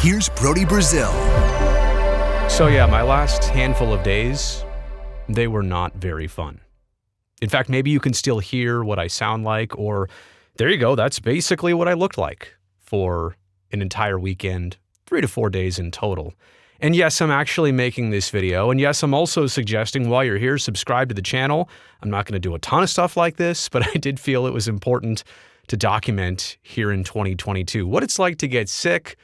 Here's Brody Brazil. So yeah, my last handful of days, they were not very fun. In fact, maybe you can still hear what I sound like, or there you go, that's basically what I looked like for an entire weekend, 3 to 4 days in total. And yes, I'm actually making this video, and yes, I'm also suggesting while you're here, subscribe to the channel. I'm not going to do a ton of stuff like this, but I did feel it was important to document here in 2022 what it's like to get sick,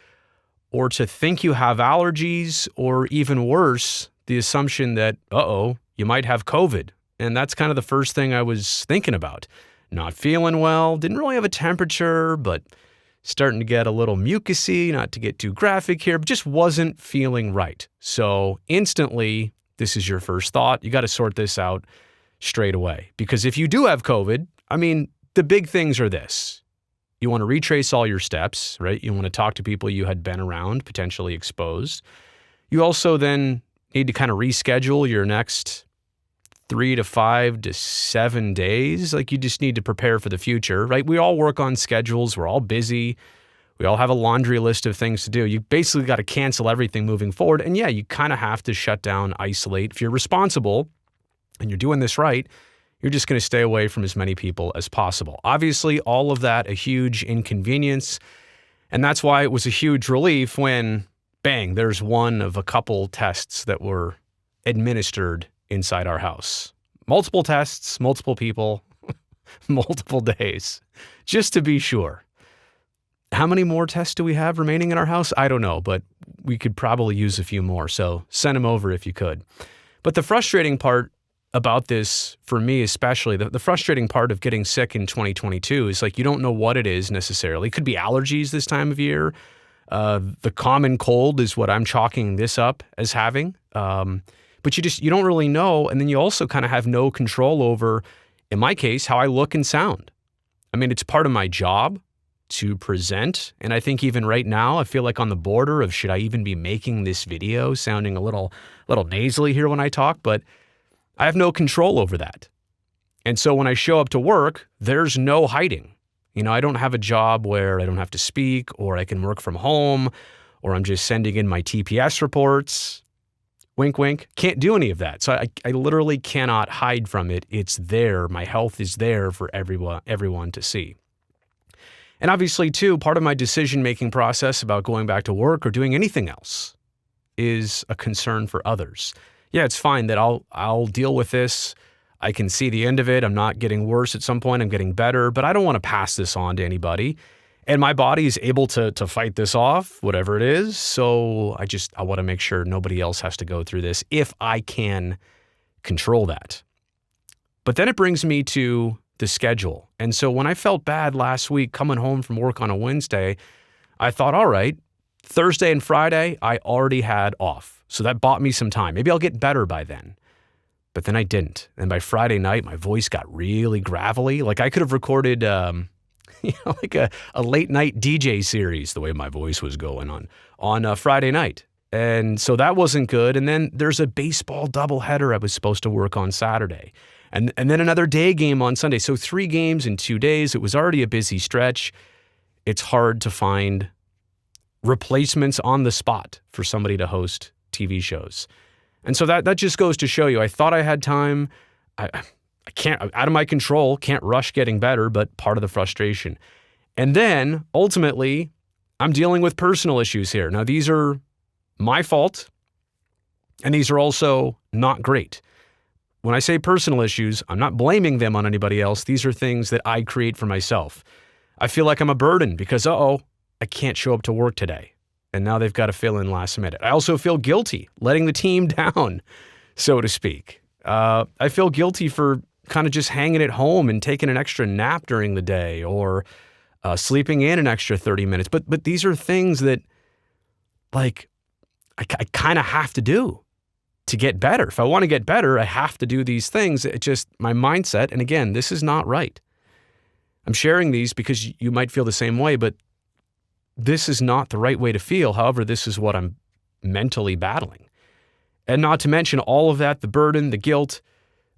or to think you have allergies, or even worse, the assumption that, you might have COVID. And that's kind of the first thing I was thinking about. Not feeling well, didn't really have a temperature, but starting to get a little mucusy, not to get too graphic here, but just wasn't feeling right. So instantly, this is your first thought. You got to sort this out straight away. Because if you do have COVID, the big things are this. You want to retrace all your steps, right? You want to talk to people you had been around, potentially exposed. You also then need to kind of reschedule your next 3 to 5 to 7 days. Like, you just need to prepare for the future, right? We all work on schedules. We're all busy. We all have a laundry list of things to do. You basically got to cancel everything moving forward. And yeah, you kind of have to shut down, isolate. If you're responsible and you're doing this right, you're just going to stay away from as many people as possible. Obviously, all of that a huge inconvenience. And that's why it was a huge relief when, bang, there's one of a couple tests that were administered inside our house. Multiple tests, multiple people, multiple days, just to be sure. How many more tests do we have remaining in our house? I don't know, but we could probably use a few more. So send them over if you could. But the frustrating part about this, for me especially, the frustrating part of getting sick in 2022 is you don't know what it is necessarily. It could be allergies this time of year. The common cold is what I'm chalking this up as having. But you don't really know. And then you also kind of have no control over, in my case, how I look and sound. It's part of my job to present. And I think even right now, I feel like on the border of, should I even be making this video, sounding a little nasally here when I talk, but I have no control over that. And so when I show up to work, there's no hiding. I don't have a job where I don't have to speak, or I can work from home, or I'm just sending in my TPS reports. Wink, wink. Can't do any of that. So I literally cannot hide from it. It's there. My health is there for everyone to see. And obviously, too, part of my decision-making process about going back to work or doing anything else is a concern for others. Yeah, it's fine that I'll deal with this. I can see the end of it. I'm not getting worse at some point. I'm getting better, but I don't want to pass this on to anybody. And my body is able to fight this off, whatever it is. So I want to make sure nobody else has to go through this if I can control that. But then it brings me to the schedule. And so when I felt bad last week coming home from work on a Wednesday, I thought, all right, Thursday and Friday, I already had off. So that bought me some time. Maybe I'll get better by then. But then I didn't. And by Friday night, my voice got really gravelly. I could have recorded a late night DJ series, the way my voice was going on Friday night. And so that wasn't good. And then there's a baseball doubleheader I was supposed to work on Saturday. And then another day game on Sunday. So 3 games in 2 days. It was already a busy stretch. It's hard to find replacements on the spot for somebody to host TV shows. And so that just goes to show you, I thought I had time. I can't, out of my control, can't rush getting better, but part of the frustration. And then ultimately, I'm dealing with personal issues here. Now, these are my fault, and these are also not great. When I say personal issues, I'm not blaming them on anybody else. These are things that I create for myself. I feel like I'm a burden because, I can't show up to work today. And now they've got to fill in last minute. I also feel guilty letting the team down, so to speak. I feel guilty for kind of just hanging at home and taking an extra nap during the day, or sleeping in an extra 30 minutes. But these are things that, I kind of have to do to get better. If I want to get better, I have to do these things. It's just my mindset. And again, this is not right. I'm sharing these because you might feel the same way, but this is not the right way to feel. However, this is what I'm mentally battling. And not to mention all of that, the burden, the guilt.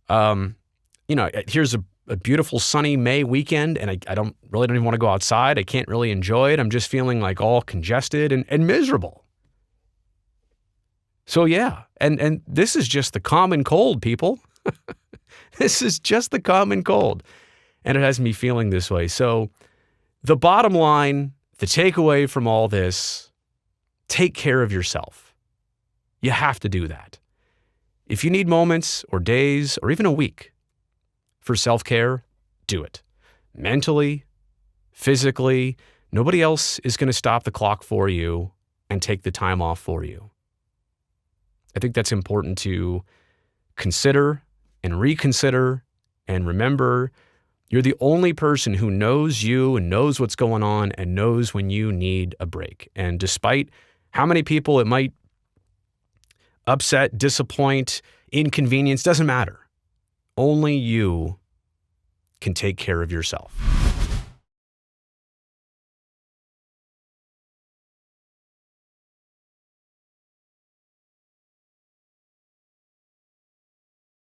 Here's a beautiful sunny May weekend and I don't even want to go outside. I can't really enjoy it. I'm just feeling like all congested and miserable. So yeah, and this is just the common cold, people. This is just the common cold. And it has me feeling this way. So the bottom line, the takeaway from all this, take care of yourself. You have to do that. If you need moments or days or even a week for self-care, do it. Mentally, physically, nobody else is going to stop the clock for you and take the time off for you. I think that's important to consider and reconsider and remember. You're the only person who knows you and knows what's going on and knows when you need a break. And despite how many people it might upset, disappoint, inconvenience, doesn't matter. Only you can take care of yourself.